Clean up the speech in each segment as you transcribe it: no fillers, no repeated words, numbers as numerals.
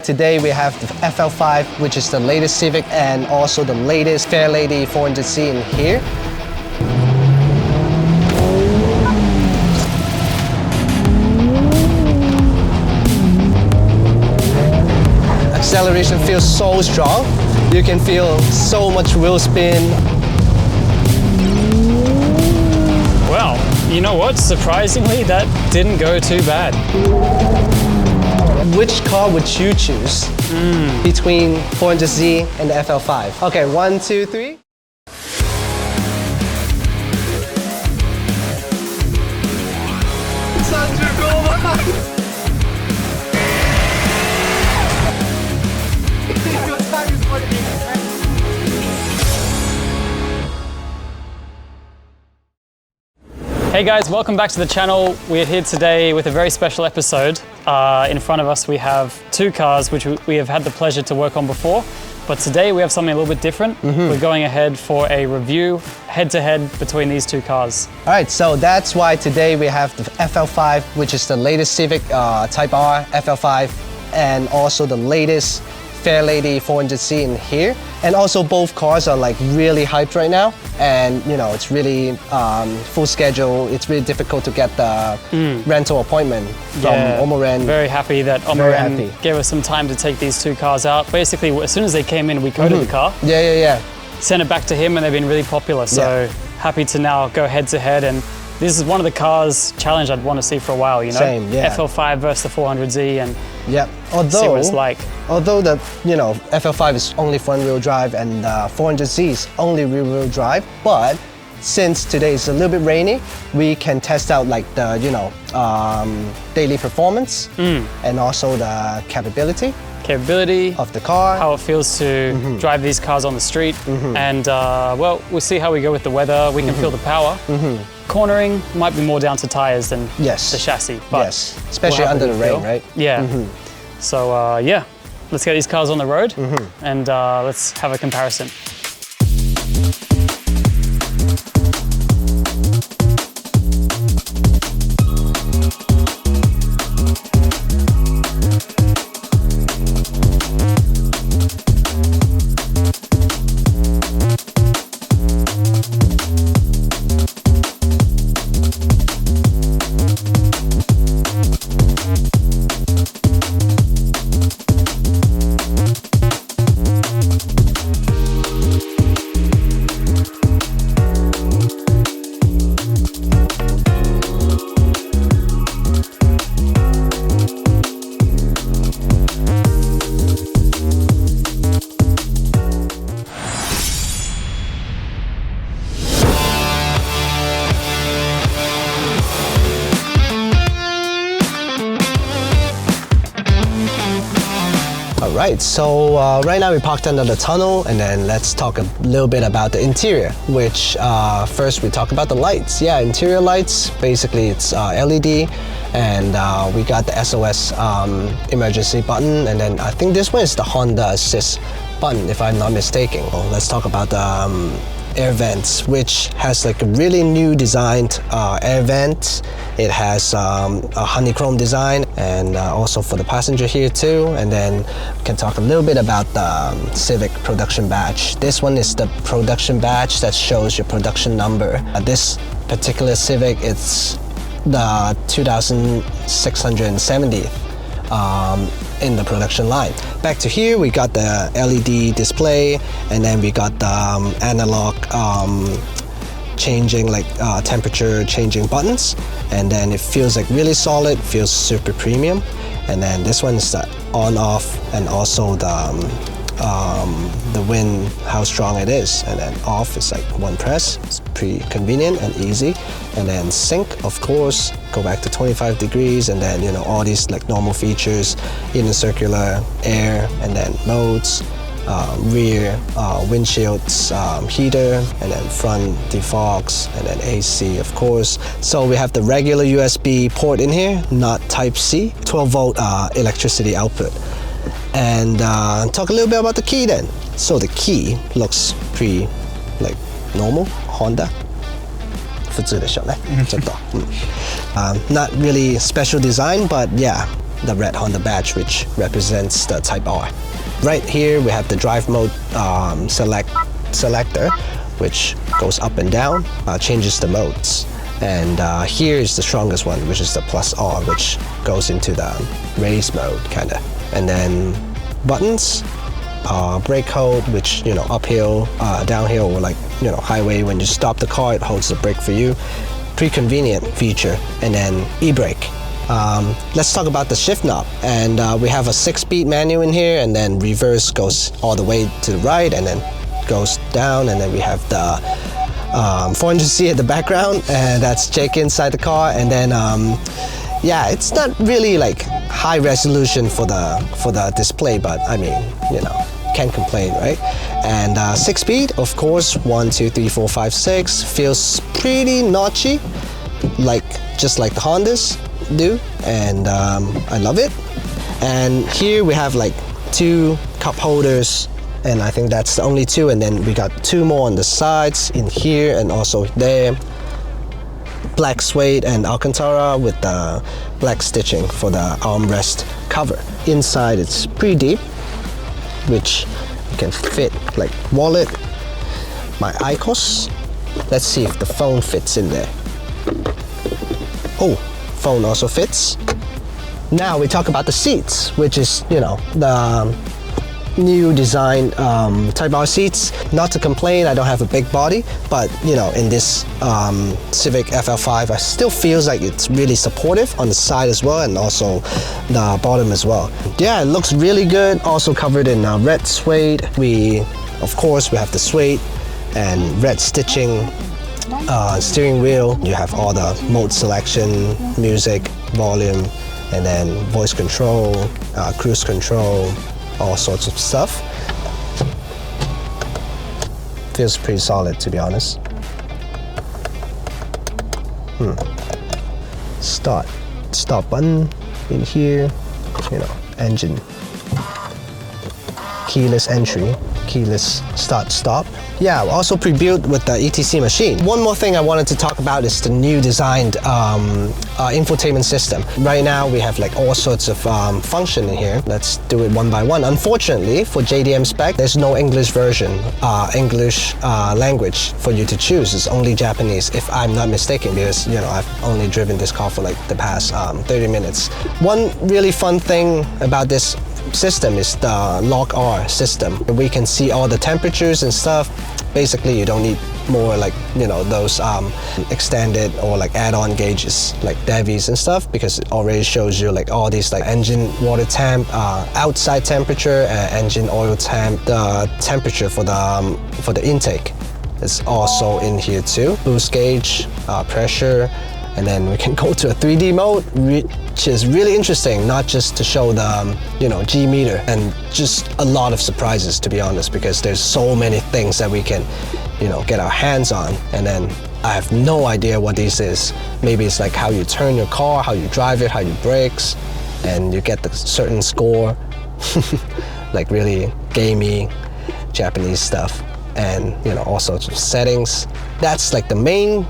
today we have the FL5, which is the latest Civic and also the latest Fairlady 400Z in here. Acceleration feels so strong. You can feel so much wheel spin. Well, you know what? Surprisingly, that didn't go too bad. Which car would you choose between 400Z and the FL5? Okay, 1, 2, 3. Hey guys, welcome back to the channel. We're here today with a very special episode. In front of us we have two cars which we have had the pleasure to work on before, but today we have something a little bit different. We're going ahead for a review head-to-head between these two cars. All right, so that's why today we have the FL5, which is the latest Civic Type R, FL5, and also the latest Fairlady 400Z in here. And also both cars are like really hyped right now, and you know, it's really full schedule. It's really difficult to get the rental appointment from Omoren. Very happy that Omoren gave us some time to take these two cars out. Basically, as soon as they came in, we coded the car. Sent it back to him, and they've been really popular. So happy to now go head to head, and this is one of the cars challenge I'd want to see for a while, you know? Same, yeah. FL5 versus the 400Z, and see what it's like. Although the FL5 is only front-wheel drive and 400Z is only rear-wheel drive, but since today is a little bit rainy, we can test out like the daily performance and also the capability of the car, how it feels to drive these cars on the street, and well, we'll see how we go with the weather. We can feel the power. Cornering might be more down to tires than the chassis, but especially under the rain, right? So yeah, let's get these cars on the road and let's have a comparison. Right, so right now we parked under the tunnel, and then let's talk a little bit about the interior, which first we talk about the lights. Yeah, interior lights, basically it's LED, and we got the SOS emergency button, and then I think this one is the Honda Assist button, if I'm not mistaken. Well, let's talk about the air vents, which has like a really new designed air vent. It has a honeycomb design, and also for the passenger here too. And then we can talk a little bit about the Civic production badge. This one is the production badge that shows your production number. This particular Civic, it's the 2670th in the production line. Back to here, we got the LED display, and then we got the analog changing, like temperature changing buttons, and then it feels like really solid, feels super premium. And then this one is the on off, and also the wind, how strong it is. And then off is like one press. It's pretty convenient and easy. And then sync, of course, go back to 25 degrees, and then all these like normal features, inner circular air, and then modes, rear windshields, heater, and then front defogs, and then AC, of course. So we have the regular USB port in here, not Type-C, 12-volt electricity output. And talk a little bit about the key then. So the key looks pretty like normal Honda. Not really special design, but yeah, the red Honda badge, which represents the Type R. Right here we have the drive mode selector, which goes up and down, changes the modes. And here is the strongest one, which is the Plus R, which goes into the race mode, kinda. And then buttons, brake hold, which, you know, uphill, downhill, or like, you know, highway. When you stop the car, it holds the brake for you. Pretty convenient feature. And then e-brake. Let's talk about the shift knob. And we have a 6-speed manual in here, and then reverse goes all the way to the right, and then goes down, and then we have the 400Z at the background, and that's Jake inside the car. And then yeah, it's not really like high resolution for the display, but I mean, you know, can't complain, right? And 6-speed, of course, 1, 2, 3, 4, 5, 6, feels pretty notchy, like just like the Hondas do, and I love it. And here we have like 2 cup holders, and I think that's the only 2, and then we got 2 more on the sides, in here and also there. Black suede and Alcantara with the black stitching for the armrest cover. Inside it's pretty deep, which you can fit like wallet, my IQOS. Let's see if the phone fits in there. Oh, phone also fits. Now we talk about the seats, which is, you know, the new design Type R seats. Not to complain, I don't have a big body, but you know, in this Civic FL5, I still feels like it's really supportive on the side as well, and also the bottom as well. Yeah, it looks really good. Also covered in red suede. Of course, we have the suede and red stitching. Steering wheel, you have all the mode selection, music, volume, and then voice control, cruise control, all sorts of stuff. Feels pretty solid, to be honest. Stop button in here, you know, engine, keyless entry, keyless start stop. Yeah, also pre-built with the ETC machine. One more thing I wanted to talk about is the new designed infotainment system. Right now we have like all sorts of function in here. Let's do it one by one. Unfortunately, for JDM spec, there's no English version, English language for you to choose. It's only Japanese, if I'm not mistaken, because, you know, I've only driven this car for like the past 30 minutes. One really fun thing about this system is the Lock R system. We can see all the temperatures and stuff. Basically, you don't need more like, you know, those extended or like add-on gauges like Devi's and stuff, because it already shows you like all these like engine water temp, outside temperature, engine oil temp, the temperature for the intake is also in here too. Boost gauge, pressure. And then we can go to a 3D mode, which is really interesting, not just to show the, you know, G meter, and just a lot of surprises, to be honest, because there's so many things that we can, you know, get our hands on. And then I have no idea what this is. Maybe it's like how you turn your car, how you drive it, how you brakes, and you get the certain score, like really gamey Japanese stuff. And, you know, all sorts of settings. That's like the main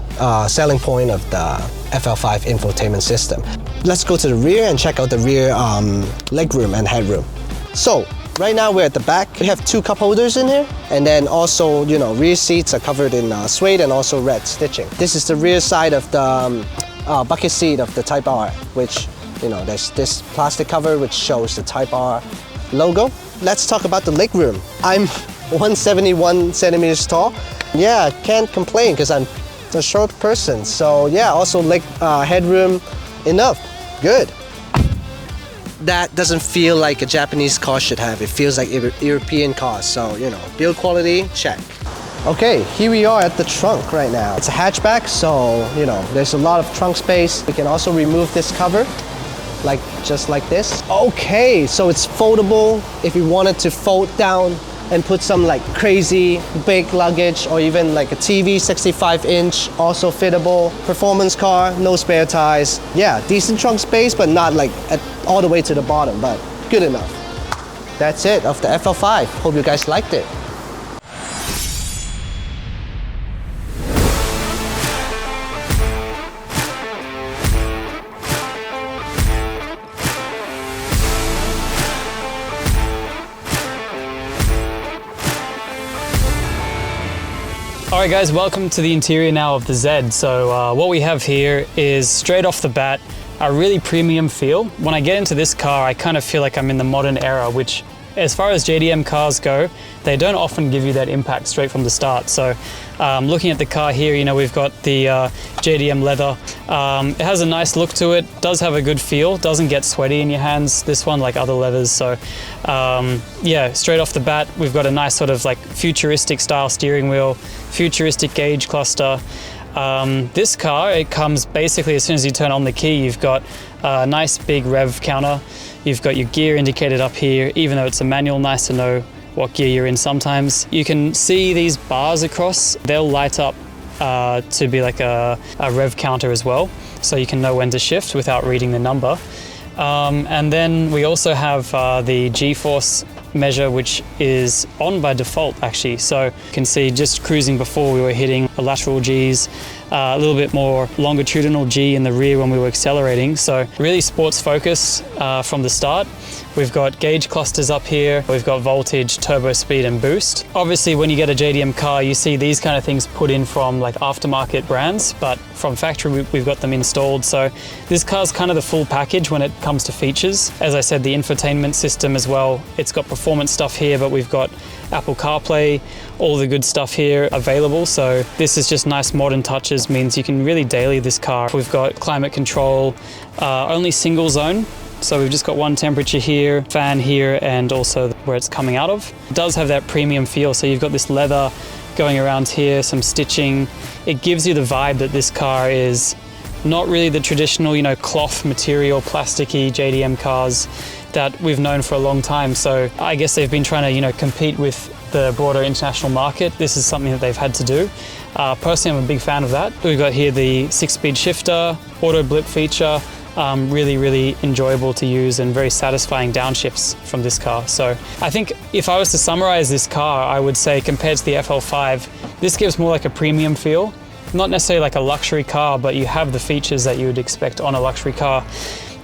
selling point of the FL5 infotainment system. Let's go to the rear and check out the rear legroom and headroom. So right now we're at the back. We have 2 cup holders in here, and then also, you know, rear seats are covered in suede and also red stitching. This is the rear side of the bucket seat of the Type R, which, you know, there's this plastic cover which shows the Type R logo. Let's talk about the legroom. I'm 171 centimeters tall. Yeah, can't complain because I'm a short person. So yeah, also leg headroom enough. Good. That doesn't feel like a Japanese car should have. It feels like a European car. So, you know, build quality, check. Okay, here we are at the trunk right now. It's a hatchback, so, you know, there's a lot of trunk space. We can also remove this cover, like just like this. Okay, so it's foldable. If you wanted to fold down and put some like crazy big luggage, or even like a TV 65-inch, also fittable. Performance car, no spare tires. Yeah, decent trunk space, but not like all the way to the bottom, but good enough. That's it of the FL5. Hope you guys liked it. All right guys, welcome to the interior now of the Z. So what we have here is straight off the bat, a really premium feel. When I get into this car, I kind of feel like I'm in the modern era, which as far as JDM cars go, they don't often give you that impact straight from the start. So looking at the car here, you know, we've got the JDM leather. It has a nice look to it, does have a good feel, doesn't get sweaty in your hands, this one, like other leathers. So yeah, straight off the bat, we've got a nice sort of like futuristic style steering wheel, futuristic gauge cluster. This car, it comes basically as soon as you turn on the key, you've got a nice big rev counter. You've got your gear indicated up here. Even though it's a manual, nice to know what gear you're in sometimes. You can see these bars across. They'll light up to be like a rev counter as well. So you can know when to shift without reading the number. And then we also have the G-force measure, which is on by default actually. So you can see just cruising before we were hitting a lateral Gs, a little bit more longitudinal G in the rear when we were accelerating. So really sports focused from the start. We've got gauge clusters up here. We've got voltage, turbo speed and boost. Obviously when you get a JDM car, you see these kind of things put in from like aftermarket brands, but from factory we've got them installed. So this car's kind of the full package when it comes to features. As I said, the infotainment system as well. It's got performance stuff here, but we've got Apple CarPlay, all the good stuff here available. So this is just nice modern touches, means you can really daily this car. We've got climate control, only single zone. So we've just got one temperature here, fan here, and also where it's coming out of. It does have that premium feel. So you've got this leather going around here, some stitching. It gives you the vibe that this car is not really the traditional, you know, cloth material, plasticky JDM cars that we've known for a long time. So I guess they've been trying to, you know, compete with the broader international market. This is something that they've had to do. Personally, I'm a big fan of that. We've got here the 6-speed shifter, auto blip feature. Really enjoyable to use and very satisfying downshifts from this car. So I think if I was to summarize this car, I would say compared to the FL5, this gives more like a premium feel. Not necessarily like a luxury car, but you have the features that you would expect on a luxury car.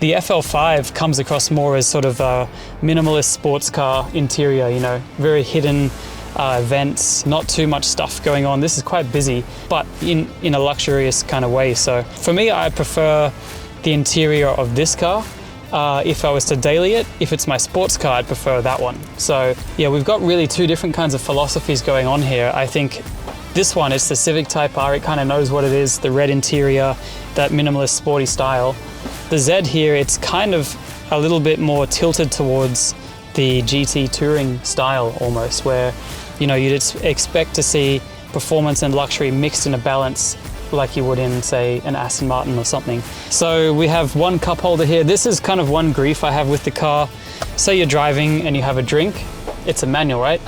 The FL5 comes across more as sort of a minimalist sports car interior, you know, very hidden vents, not too much stuff going on. This is quite busy, but in a luxurious kind of way. So for me, I prefer the interior of this car. If I was to daily it, if it's my sports car, I'd prefer that one. So yeah, we've got really two different kinds of philosophies going on here. I think this one, it's the Civic Type R, it kind of knows what it is, the red interior, that minimalist sporty style. The Z here, it's kind of a little bit more tilted towards the GT touring style almost, where, you know, you'd expect to see performance and luxury mixed in a balance like you would in, say, an Aston Martin or something. So we have one cup holder here. This is kind of one grief I have with the car. Say you're driving and you have a drink. It's a manual, right?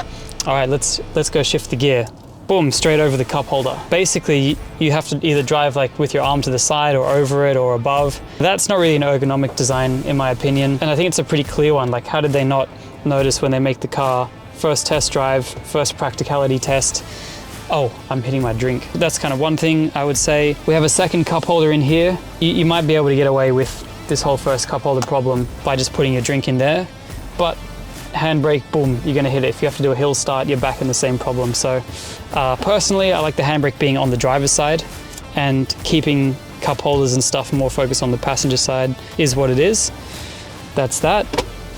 All right, let's go shift the gear. Boom, straight over the cup holder. Basically, you have to either drive like with your arm to the side or over it or above. That's not really an ergonomic design in my opinion. And I think it's a pretty clear one. Like, how did they not notice when they make the car? First test drive, first practicality test. Oh, I'm hitting my drink. That's kind of one thing I would say. We have a second cup holder in here. You might be able to get away with this whole first cup holder problem by just putting your drink in there. But handbrake, boom, you're gonna hit it. If you have to do a hill start, you're back in the same problem. So personally, I like the handbrake being on the driver's side, and keeping cup holders and stuff more focused on the passenger side is what it is. That's that.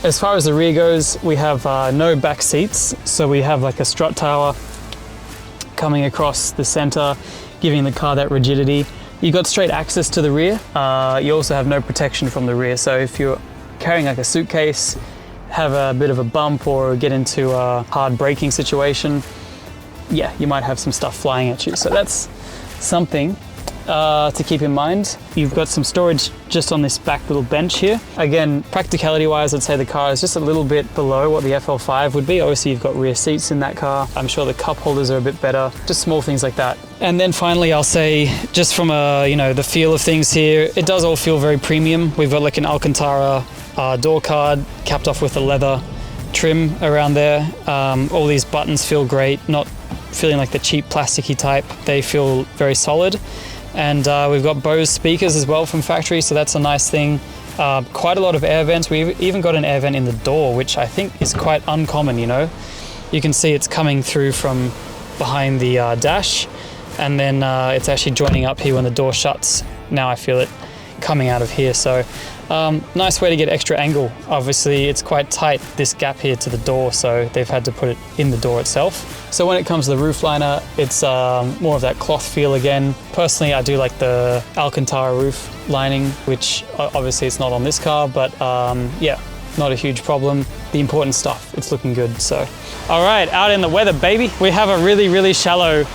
As far as the rear goes, we have no back seats. So we have like a strut tower coming across the center, giving the car that rigidity. You got straight access to the rear. You also have no protection from the rear. So if you're carrying like a suitcase, have a bit of a bump or get into a hard braking situation, yeah, you might have some stuff flying at you. So that's something to keep in mind. You've got some storage just on this back little bench here. Again, practicality wise, I'd say the car is just a little bit below what the FL5 would be. Obviously you've got rear seats in that car. I'm sure the cup holders are a bit better, just small things like that. And then finally, I'll say just from the feel of things here, it does all feel very premium. We've got like an Alcantara door card capped off with a leather trim around there. All these buttons feel great, not feeling like the cheap plasticky type. They feel very solid. And we've got Bose speakers as well from factory, so that's a nice thing. Quite a lot of air vents. We've even got an air vent in the door, which I think is quite uncommon, you know. You can see it's coming through from behind the dash. and then it's actually joining up here when the door shuts. Now I feel it coming out of here. So nice way to get extra angle. Obviously it's quite tight, this gap here to the door, so they've had to put it in the door itself. So when it comes to the roof liner, it's more of that cloth feel again. Personally, I do like the Alcantara roof lining, which obviously it's not on this car, but yeah, not a huge problem. The important stuff, it's looking good. So all right, out in the weather, baby. We have a really shallow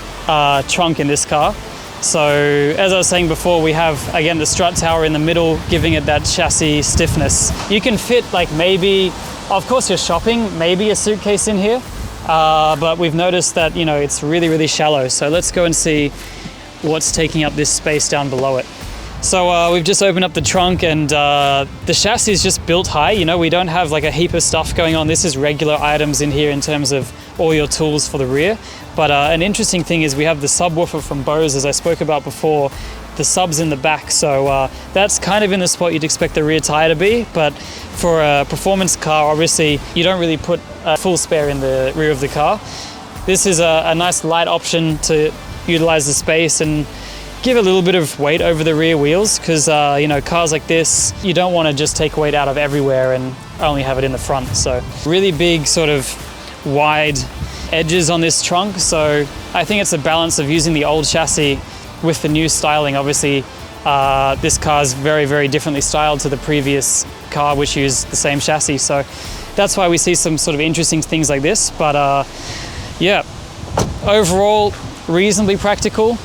trunk in this car. So as I was saying before, we have, again, the strut tower in the middle, giving it that chassis stiffness. You can fit like maybe, of course you're shopping, maybe a suitcase in here, but we've noticed that, you know, it's really shallow. So let's go and see what's taking up this space down below it. So we've just opened up the trunk, and the chassis is just built high. You know, we don't have like a heap of stuff going on. This is regular items in here in terms of all your tools for the rear. But an interesting thing is we have the subwoofer from Bose, as I spoke about before. The sub's in the back, so that's kind of in the spot you'd expect the rear tire to be. But for a performance car, obviously, you don't really put a full spare in the rear of the car. This is a nice light option to utilize the space and give a little bit of weight over the rear wheels, because you know, cars like this, you don't want to just take weight out of everywhere and only have it in the front. So really big sort of wide edges on this trunk. So I think it's a balance of using the old chassis with the new styling. Obviously this car is very differently styled to the previous car, which used the same chassis. So that's why we see some sort of interesting things like this. But yeah, overall reasonably practical.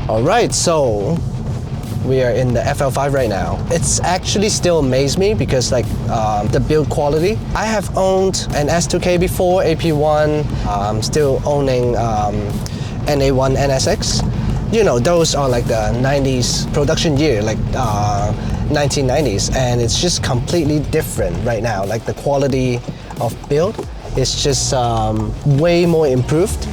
All right, so we are in the FL5 right now. It's actually still amazed me because like the build quality. I have owned an S2K before, AP1, still owning NA1 NSX. You know, those are like the 90s production year, like 1990s, and it's just completely different right now. Like the quality of build is just way more improved.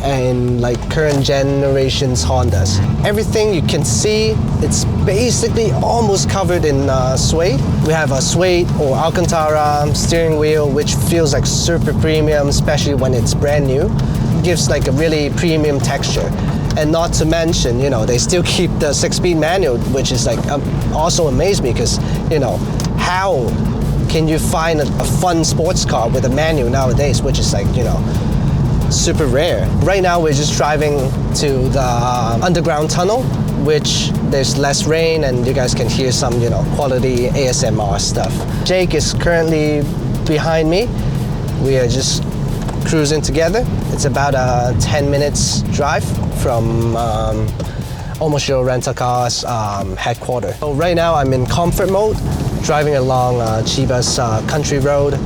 And like current generation's Hondas. Everything you can see, it's basically almost covered in suede. We have a suede or Alcantara steering wheel, which feels like super premium, especially when it's brand new. It gives like a really premium texture. And not to mention, you know, they still keep the 6-speed manual, which is like also amazed me because, you know, how can you find a fun sports car with a manual nowadays, which is like, you know, super rare. Right now we're just driving to the underground tunnel, which there's less rain and you guys can hear some, you know, quality ASMR stuff. Jake is currently behind me. We are just cruising together. It's about a 10 minutes drive from Omoshirorentacar's headquarters. So right now I'm in comfort mode, driving along Chiba's country road.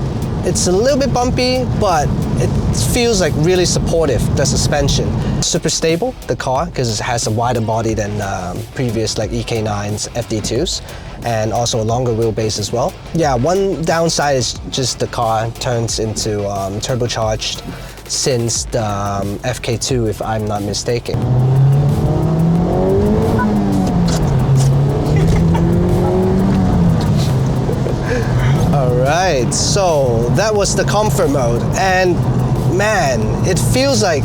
It's a little bit bumpy, but it feels like really supportive, the suspension. Super stable, the car, because it has a wider body than previous like EK9s, FD2s, and also a longer wheelbase as well. Yeah, one downside is just the car turns into turbocharged since the FK2, if I'm not mistaken. Alright, so that was the comfort mode, and man, it feels like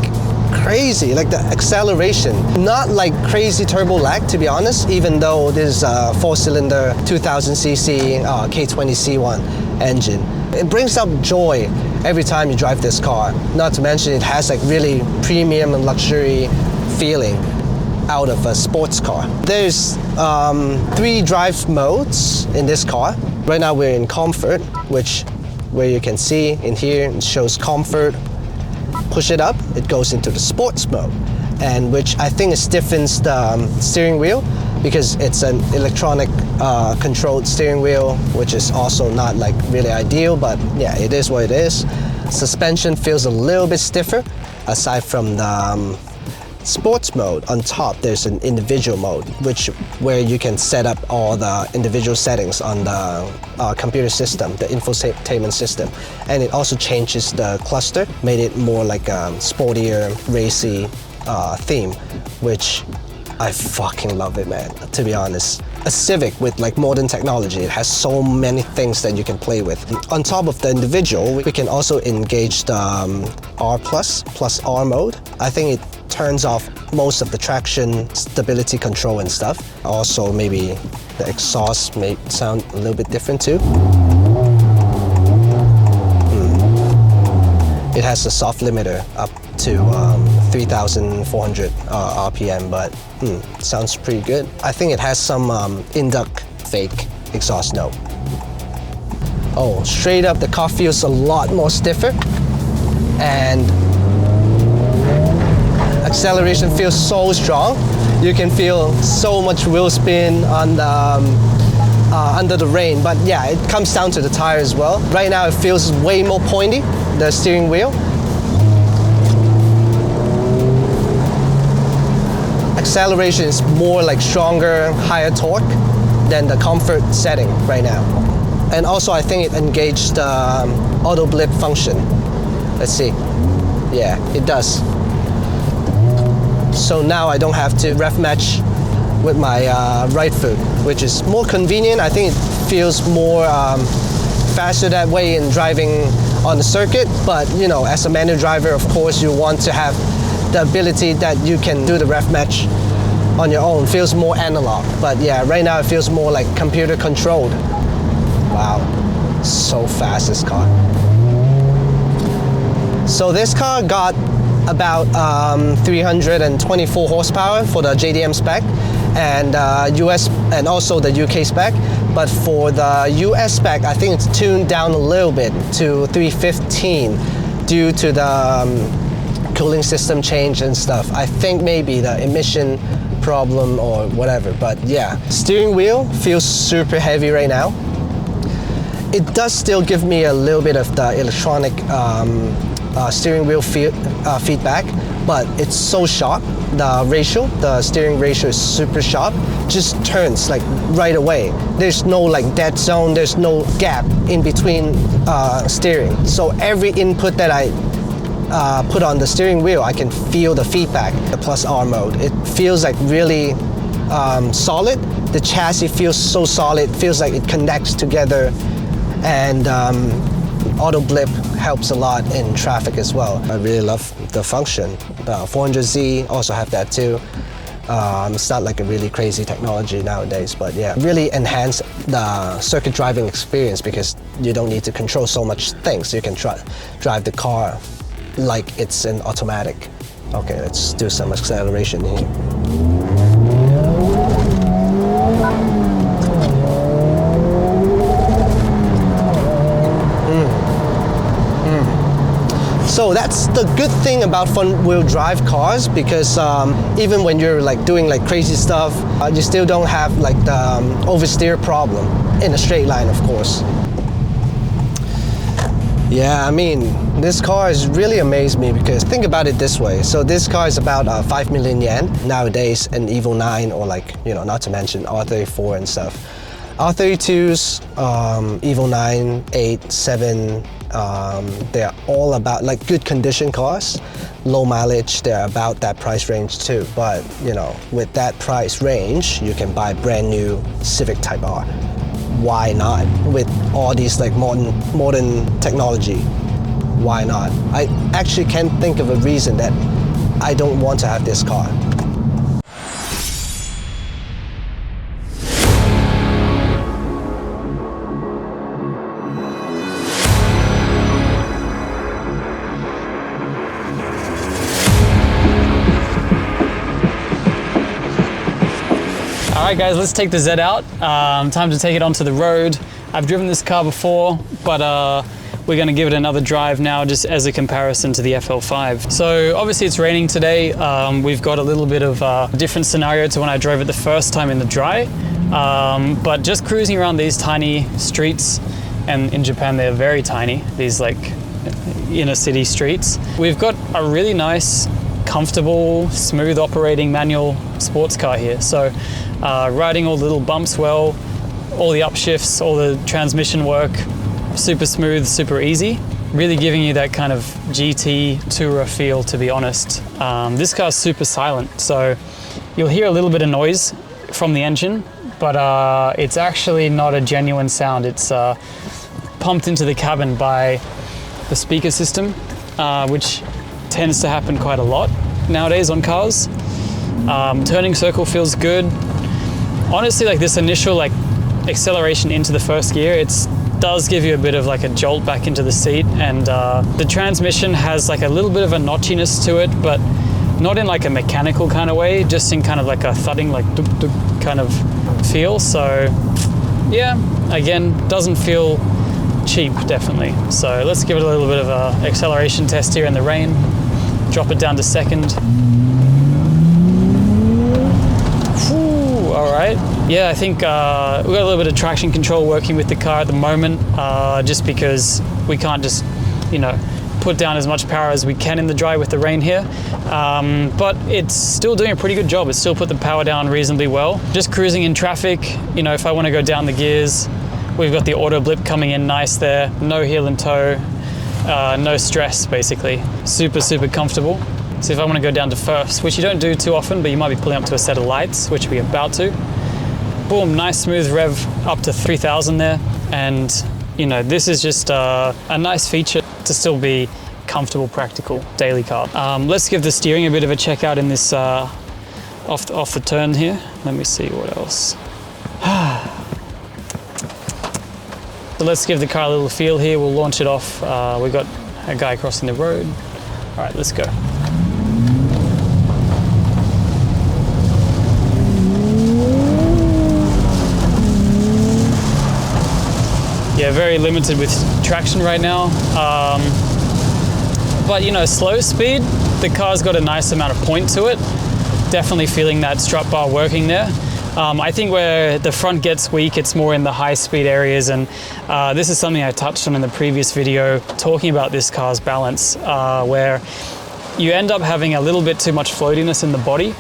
crazy, like the acceleration. Not like crazy turbo lag, to be honest, even though this is a 4-cylinder 2000cc K20C1 engine. It brings up joy every time you drive this car. Not to mention it has like really premium and luxury feeling out of a sports car. There's 3 drive modes in this car. Right now we're in comfort, where you can see in here it shows comfort. Push it up, it goes into the sports mode, and which I think stiffens the steering wheel because it's an electronic controlled steering wheel, which is also not like really ideal, but yeah, it is what it is. Suspension feels a little bit stiffer, aside from the sports mode, on top there's an individual mode, where you can set up all the individual settings on the computer system, the infotainment system. And it also changes the cluster, made it more like a sportier, racy theme, which I fucking love it, man, to be honest. A Civic with like modern technology, it has so many things that you can play with. On top of the individual, we can also engage the R plus R mode. I think it turns off most of the traction, stability control and stuff. Also, maybe the exhaust may sound a little bit different too. It has a soft limiter up to 3,400 RPM, but sounds pretty good. I think it has some induct fake exhaust note. Oh, straight up, the car feels a lot more stiffer, and acceleration feels so strong. You can feel so much wheel spin on the, under the rain, but yeah, it comes down to the tire as well. Right now, it feels way more pointy, the steering wheel. Acceleration is more like stronger, higher torque than the comfort setting right now. And also I think it engaged the auto blip function. Let's see. Yeah, it does. So now I don't have to ref match with my right foot, which is more convenient. I think it feels more faster that way in driving on the circuit. But you know, as a manual driver, of course, you want to have the ability that you can do the ref match on your own. Feels more analog, but yeah, right now it feels more like computer controlled. Wow, so fast this car. So this car got about 324 horsepower for the JDM spec, and US and also the UK spec. But for the US spec, I think it's tuned down a little bit to 315 due to the cooling system change and stuff. I think maybe the emission problem or whatever, but yeah. Steering wheel feels super heavy right now. It does still give me a little bit of the electronic steering wheel feedback, but it's so sharp. The steering ratio is super sharp. Just turns like right away. There's no like dead zone, there's no gap in between steering. So every input that I put on the steering wheel, I can feel the feedback. The plus R mode, it feels like really solid. The chassis feels so solid, feels like it connects together, and auto blip helps a lot in traffic as well. I really love the function. The 400Z also have that too. It's not like a really crazy technology nowadays, but yeah, really enhance the circuit driving experience because you don't need to control so much things. You can drive the car like it's an automatic. Okay, let's do some acceleration here. So that's the good thing about front-wheel drive cars, because even when you're like doing like crazy stuff, you still don't have like the oversteer problem in a straight line, of course. Yeah, I mean, this car has really amazed me because think about it this way. So this car is about 5 million yen nowadays, an Evo 9 or like, you know, not to mention R34 and stuff. R32s, Evo 9, 8, 7, they're all about like good condition cars, low mileage, they're about that price range too. But you know, with that price range, you can buy brand new Civic Type R. Why not? With all these like modern technology, why not? I actually can't think of a reason that I don't want to have this car. Alright guys, let's take the Z out. Time to take it onto the road. I've driven this car before, but we're going to give it another drive now just as a comparison to the FL5. So obviously it's raining today. We've got a little bit of a different scenario to when I drove it the first time in the dry. But just cruising around these tiny streets, and in Japan they're very tiny, these like inner city streets. We've got a really nice comfortable, smooth operating manual sports car here. So riding all the little bumps well, all the upshifts, all the transmission work, super smooth, super easy. Really giving you that kind of GT tourer feel, to be honest. This car's super silent, so you'll hear a little bit of noise from the engine, but it's actually not a genuine sound. It's pumped into the cabin by the speaker system, which tends to happen quite a lot nowadays on cars. Turning circle feels good. Honestly, like this initial like acceleration into the first gear, it does give you a bit of like a jolt back into the seat, and the transmission has like a little bit of a notchiness to it, but not in like a mechanical kind of way, just in kind of like a thudding, like duk duk kind of feel. So yeah, again, doesn't feel cheap, definitely. So let's give it a little bit of a acceleration test here in the rain. Drop it down to second. Whew, all right. Yeah, I think we've got a little bit of traction control working with the car at the moment, just because we can't just, you know, put down as much power as we can in the dry with the rain here. But it's still doing a pretty good job. It's still put the power down reasonably well. Just cruising in traffic, you know, if I want to go down the gears, we've got the auto blip coming in nice there. No heel and toe, no stress basically. Super, super comfortable. So if I want to go down to first, which you don't do too often, but you might be pulling up to a set of lights, which we're about to. Boom, nice smooth rev up to 3,000 there. And you know, this is just a nice feature to still be comfortable, practical daily car. Let's give the steering a bit of a check out in this off the turn here. Let me see what else. So let's give the car a little feel here. We'll launch it off. We've got a guy crossing the road. All right, let's go. Yeah, very limited with traction right now. But you know, slow speed, the car's got a nice amount of point to it. Definitely feeling that strut bar working there. I think where the front gets weak, it's more in the high speed areas, and this is something I touched on in the previous video talking about this car's balance, where you end up having a little bit too much floatiness in the body.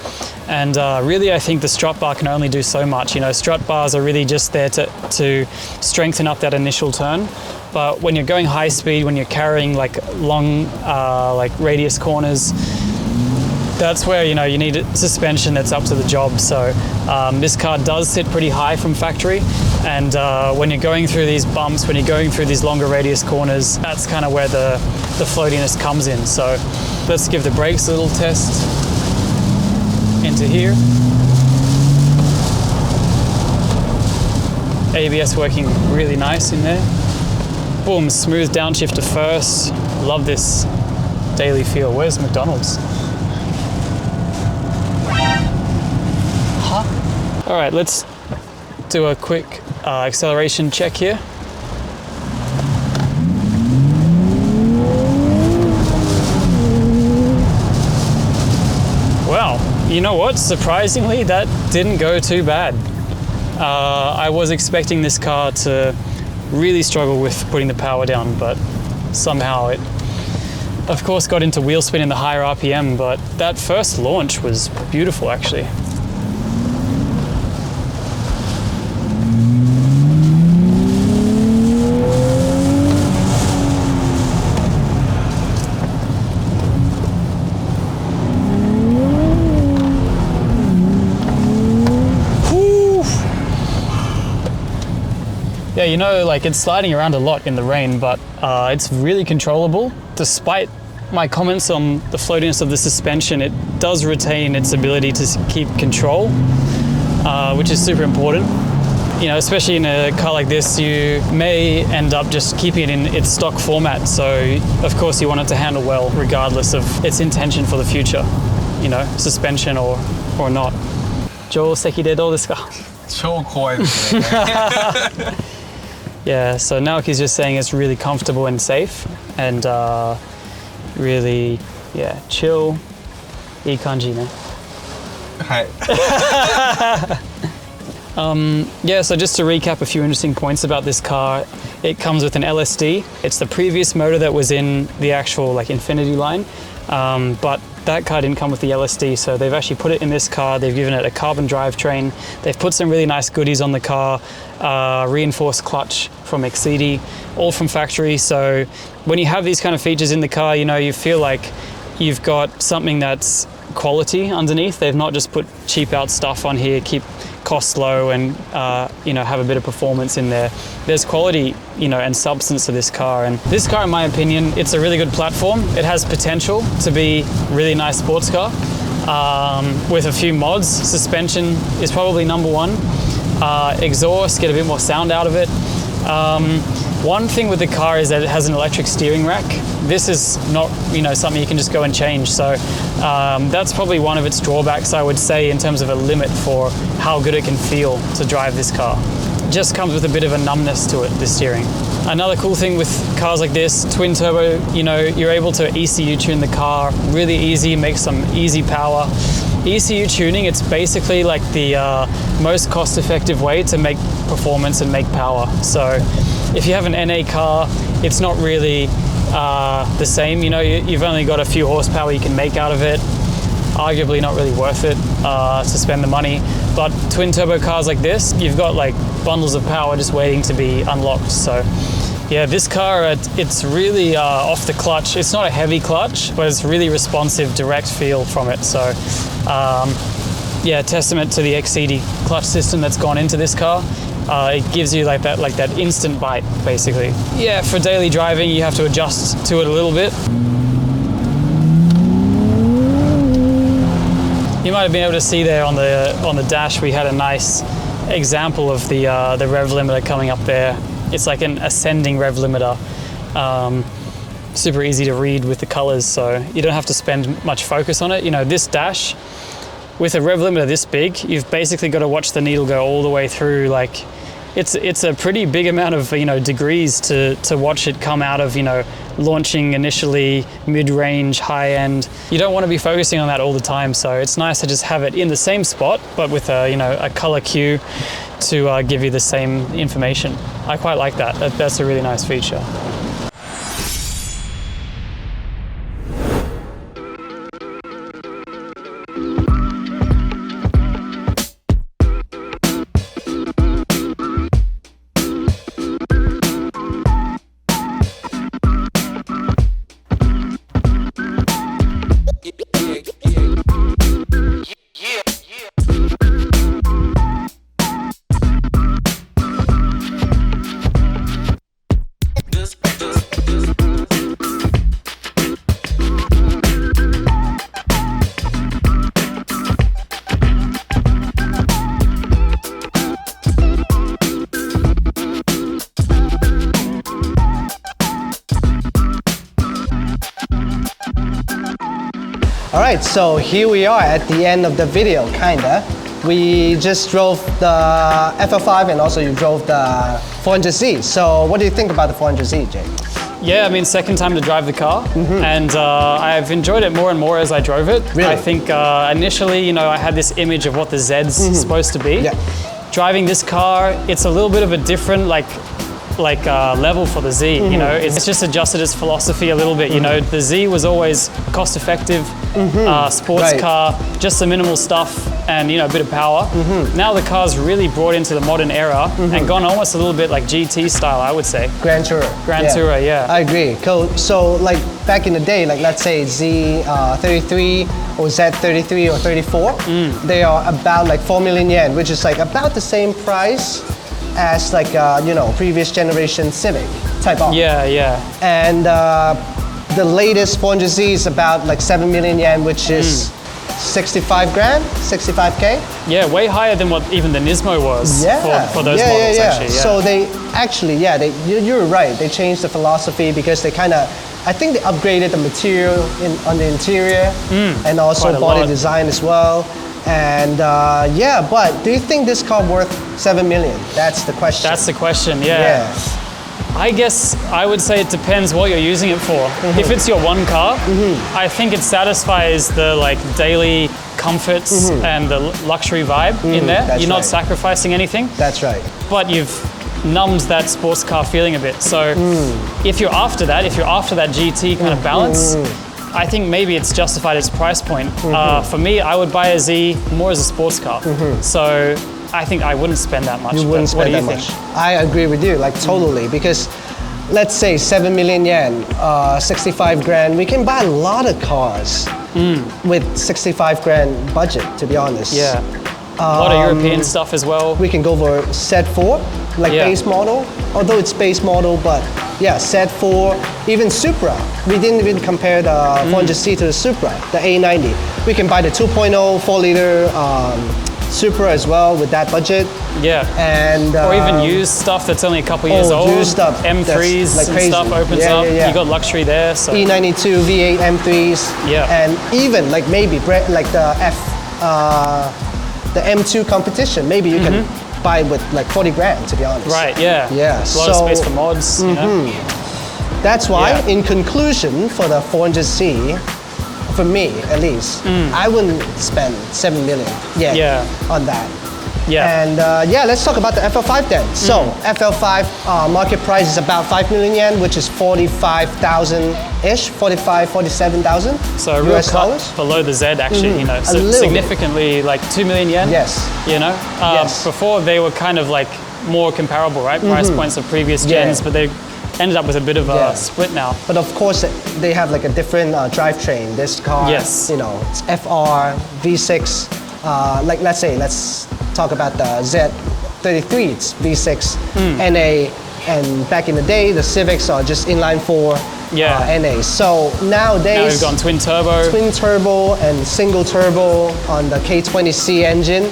And really, I think the strut bar can only do so much. You know, strut bars are really just there to strengthen up that initial turn. But when you're going high speed, when you're carrying like long, like radius corners, that's where, you know, you need a suspension that's up to the job. So this car does sit pretty high from factory. And when you're going through these bumps, when you're going through these longer radius corners, that's kind of where the floatiness comes in. So let's give the brakes a little test. Into here. ABS working really nice in there. Boom, smooth downshift to first. Love this daily feel. Where's McDonald's? Huh? All right, let's do a quick acceleration check here. Wow. You know what? Surprisingly, that didn't go too bad. I was expecting this car to really struggle with putting the power down, but somehow it, of course, got into wheel spin in the higher RPM, but that first launch was beautiful, actually. Yeah, you know, like it's sliding around a lot in the rain, but it's really controllable. Despite my comments on the floatiness of the suspension, it does retain its ability to keep control, which is super important. You know, especially in a car like this, you may end up just keeping it in its stock format. So, of course, you want it to handle well, regardless of its intention for the future. You know, suspension or not. 定石でどうですか? 超怖いですね。 Yeah, so Naoki's just saying it's really comfortable and safe, and really, yeah, chill, いい感じね。はい。 Yeah, so just to recap a few interesting points about this car, it comes with an LSD. It's the previous motor that was in the actual like Infinity line, but that car didn't come with the LSD, so they've actually put it in this car. They've given it a carbon drivetrain. They've put some really nice goodies on the car, reinforced clutch from Exceedi, all from factory. So when you have these kind of features in the car, you know, you feel like you've got something that's quality underneath. They've not just put cheap out stuff on here, keep costs low and you know, have a bit of performance in there. There's quality, you know, and substance to this car. And this car, in my opinion, it's a really good platform. It has potential to be a really nice sports car with a few mods. Suspension is probably number one. Exhaust, get a bit more sound out of it. One thing with the car is that it has an electric steering rack. This is not, you know, something you can just go and change. So that's probably one of its drawbacks, I would say, in terms of a limit for how good it can feel to drive this car. It just comes with a bit of a numbness to it, this steering. Another cool thing with cars like this, twin turbo, you know, you're able to ECU tune the car really easy, make some easy power. ECU tuning, it's basically like the most cost-effective way to make performance and make power. So if you have an NA car, it's not really the same. You know, you've only got a few horsepower you can make out of it. Arguably not really worth it to spend the money. But twin turbo cars like this, you've got like bundles of power just waiting to be unlocked. So yeah, this car, it's really off the clutch. It's not a heavy clutch, but it's really responsive, direct feel from it. So yeah, testament to the Exceedi clutch system that's gone into this car. It gives you like that instant bite, basically. Yeah, for daily driving, you have to adjust to it a little bit. You might have been able to see there on the dash, we had a nice example of the rev limiter coming up there. It's like an ascending rev limiter. Super easy to read with the colors, so you don't have to spend much focus on it. You know, this dash, with a rev limiter this big, you've basically got to watch the needle go all the way through. Like, it's a pretty big amount of, you know, degrees to watch it come out of, you know, launching initially, mid-range, high-end. You don't want to be focusing on that all the time, so it's nice to just have it in the same spot, but with a, you know, a color cue to give you the same information. I quite like that. That's a really nice feature. Alright, so here we are at the end of the video, kinda. We just drove the FL5 and also you drove the 400Z. So what do you think about the 400Z, Jake? Yeah, I mean, second time to drive the car, and I've enjoyed it more and more as I drove it. Really? I think initially, you know, I had this image of what the Z's supposed to be. Yeah. Driving this car, it's a little bit of a different level for the Z. You know, it's just adjusted its philosophy a little bit. You know, the Z was always cost-effective, sports car, just some minimal stuff, and, you know, a bit of power. Now the car's really brought into the modern era and gone almost a little bit like GT style, I would say. Grand Tourer. Tourer, yeah. I agree. Cool. So like back in the day, like let's say Z33 or Z33 or 34, they are about like 4 million yen, which is like about the same price as like you know, previous generation Civic Type R. Yeah, yeah. And the latest 400Z is about like 7 million yen, which is 65 grand, 65K. Yeah, way higher than what even the Nismo was for those models, actually. Yeah. So they actually, you're right. They changed the philosophy because they kind of, I think they upgraded the material on the interior and also body design as well. And yeah, but do you think this car worth 7 million? That's the question. That's the question, yeah. I guess I would say it depends what you're using it for. If it's your one car, I think it satisfies the like daily comforts and the luxury vibe in there. That's you're not right. sacrificing anything. That's right. But you've numbed that sports car feeling a bit. So if you're after that, GT kind of balance, I think maybe it's justified its price point. For me, I would buy a Z more as a sports car. So I think I wouldn't spend that much. You wouldn't spend that much. I agree with you, like totally, because let's say 7 million yen, 65 grand, we can buy a lot of cars with 65 grand budget, to be honest. Yeah. A lot of European stuff as well. We can go for Z4, like base model, although it's base model, but yeah, Z4, even Supra. We didn't even compare the 400Z to the Supra, the A90. We can buy the 2.0 4-liter Supra as well with that budget. Yeah. And or even used stuff that's only a couple years old. Used stuff. M3s like and crazy. stuff opens up. You got luxury there. So. E92 V8 M3s. Yeah. And even like maybe like the M2 competition, maybe you can buy with like 40 grand, to be honest. Right, yeah. Yeah. A lot of space for mods, you know? That's why, in conclusion, for the 400Z, for me at least, I wouldn't spend 7 million on that. Yeah. And let's talk about the FL5 then. So FL5 market price is about 5 million yen, which is 45,000-ish, 47,000 so a real US dollars. cut below the Z actually, you know, so little significantly like 2 million yen. Yes. You know, before they were kind of like more comparable, right? Price points of previous gens, but they ended up with a bit of a split now. But of course, they have like a different drivetrain. This car, you know, it's FR, V6. Like let's talk about the Z33, it's V6 NA, and back in the day, the Civics are just inline 4 NA. So nowadays, now we've gone twin turbo and single turbo on the K20C engine.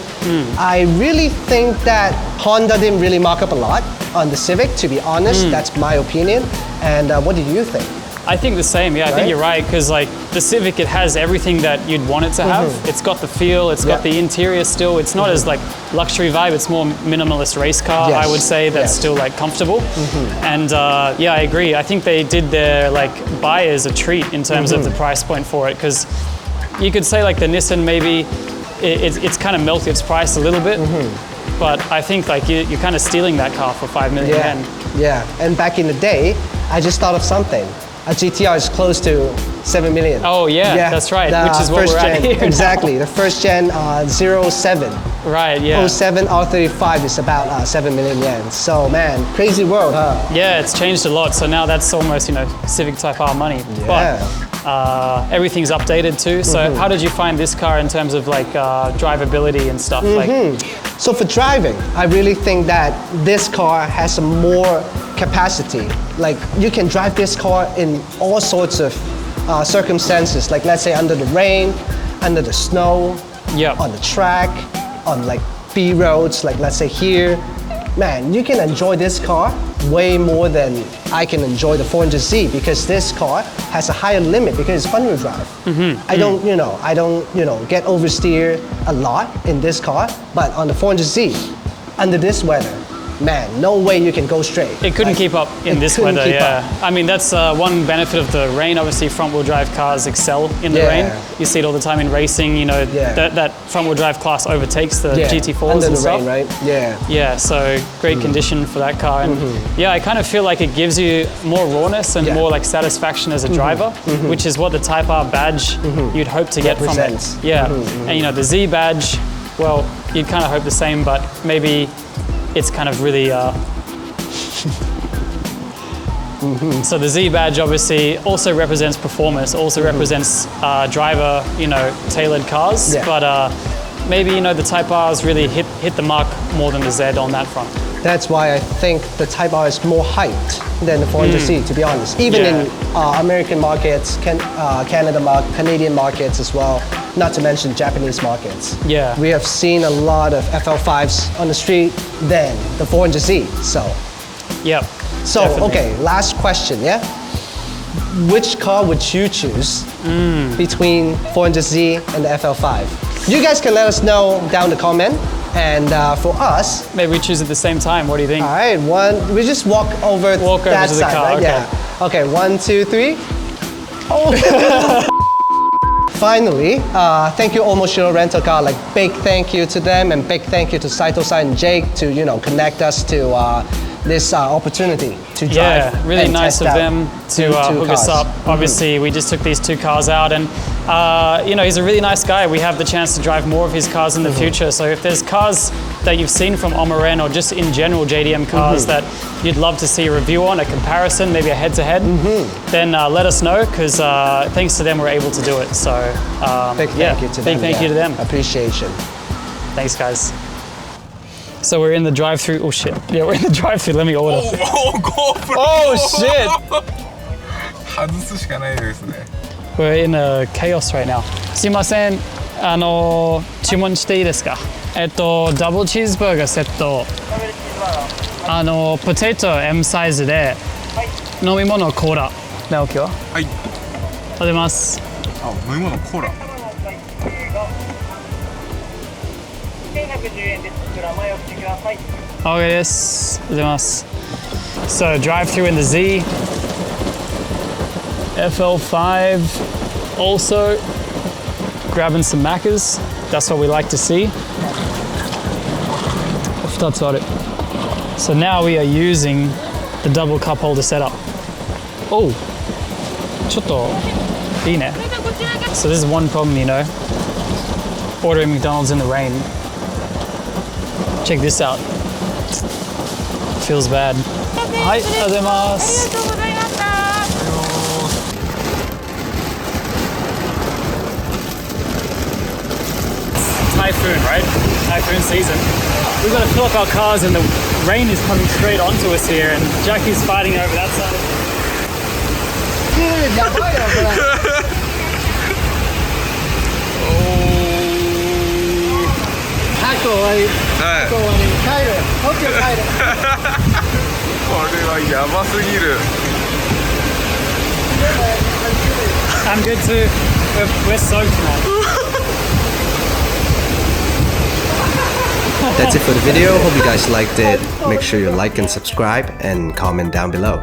I really think that Honda didn't really mark up a lot on the Civic, to be honest. That's my opinion. And what do you think? I think the same, I think you're right, because like the Civic, it has everything that you'd want it to have. It's got the feel, it's got the interior still. It's not as like luxury vibe, it's more minimalist race car, I would say, that's still like comfortable. And I agree. I think they did their like buyers a treat in terms of the price point for it, because you could say like the Nissan maybe, it's kind of melted its price a little bit, but I think like you're kind of stealing that car for 5 million yen. Yeah, and back in the day, I just thought of something. A GTR is close to 7 million. Oh yeah, that's right, which is what we're at here Exactly, the first gen 07. Right, yeah. 07 R35 is about 7 million yen. So man, crazy world, huh? Yeah, it's changed a lot. So now that's almost, you know, Civic Type R money. But everything's updated too. So how did you find this car in terms of like drivability and stuff? So for driving, I really think that this car has some more capacity. Like you can drive this car in all sorts of circumstances. Like let's say under the rain, under the snow, on the track, on like B roads, like let's say here. Man, you can enjoy this car way more than I can enjoy the 400Z, because this car has a higher limit because it's front-wheel drive. I don't get oversteer a lot in this car, but on the 400Z, under this weather, man, no way you can go straight. It couldn't keep up in this weather, I mean, that's one benefit of the rain. Obviously, front-wheel drive cars excel in the rain. You see it all the time in racing, you know, that front-wheel drive class overtakes the GT4s under and the stuff. rain, right? Yeah, so great condition for that car. And I kind of feel like it gives you more rawness and more like satisfaction as a driver, which is what the Type R badge you'd hope to get from it. And you know, the Z badge, well, you'd kind of hope the same, but maybe it's kind of really, so the Z badge obviously also represents performance, also represents driver, you know, tailored cars, but maybe, you know, the Type R's really hit the mark more than the Z on that front. That's why I think the Type R is more hyped than the 400Z, to be honest. Even in American markets, Canadian markets as well, not to mention Japanese markets. We have seen a lot of FL5s on the street than the 400Z, so. So, definitely. okay, last question, Which car would you choose between 400Z and the FL5? You guys can let us know down in the comment. And for us, maybe we choose at the same time. What do you think? All right, we just walk over to the side, car. Right? Okay, 1, 2, 3. Oh. Finally, thank you Omoshirorentacar. Like big thank you to them, and big thank you to Saito-san and Jake to connect us to this opportunity to drive. Yeah, really and nice test of out them to two hook us cars. up. Obviously, we just took these 2 cars out, and you know, he's a really nice guy. We have the chance to drive more of his cars in the future. So if there's cars that you've seen from Omoren or just in general JDM cars that you'd love to see a review on, a comparison, maybe a head-to-head, then let us know, because thanks to them we're able to do it. So Big thank you to them. big thank you to them. Appreciation. Thanks, guys. So we're in the drive-through. Oh shit! Yeah, we're in the drive-through. Let me order. GoPro Oh shit! 外すしかないですね We're in a chaos right now. すいません。注文していいですか？ダブルチーズバーガーセット。ポテト M サイズで、飲み物コーラ。直樹は？はいありがとうございます。あ、飲み物コーラ1110円です。こちら前をしてください。 Okay です。ありがとうございます。So drive through in the Z. FL5 also grabbing some Maccas. That's what we like to see. 2つある. So now we are using the double cup holder setup. Oh, ちょっといいね. So this is one problem, you know, ordering McDonald's in the rain. Check this out. Feels bad. はい、ありがとうございます。Typhoon, right? Typhoon season. We've got to fill up our cars and the rain is coming straight onto us here, and Jackie's fighting over that side. Dude, やばいよこれ。タコはいい。タコはいい。帰る。東京帰る。これはやばすぎる I'm good too. We're soaked now. That's it for the video. Hope you guys liked it. Make sure you like and subscribe and comment down below.